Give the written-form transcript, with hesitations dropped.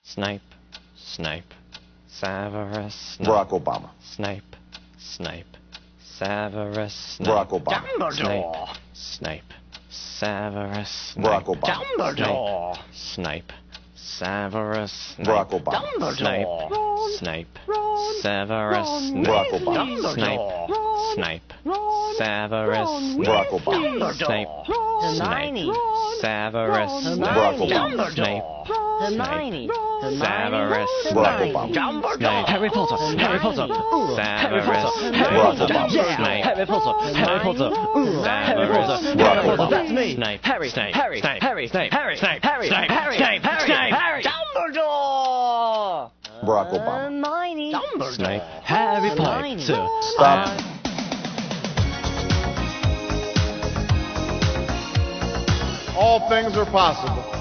Snipe, snipe, Severus Snape. Barack Obama. Snipe, snipe, Severus Snape. Barack Obama. Dumbledore. Snipe, Severus Snape. Barack Obama. Dumbledore. Snipe, Severus Snape. Barack Obama. Dumbledore. Snipe, Severus Snape. Barack Obama. Dumbledore. Snipe, Severus Snape. Barack Obama. Snape, Hermione. Severus Barack Snape. Obama. Snape, Hermione. Severus Barack Snape. Obama. Dumbledore. Harry Potter, Harry Potter, Harry Severus Potter, Harry Barack Potter, Obama. yeah, Snape. Harry Potter, Harry Potter, Harry Potter, Barack Harry Potter, Obama. that's me, Snape. Harry, Snape. Harry, Snape. Harry, Snape. Harry, Snape. Harry, Snape. Harry, Snape. Harry, Snape. Harry, Dumbledore. Barack Obama. Hermione. Snape. Harry Hermione. Potter. Stop. All things are possible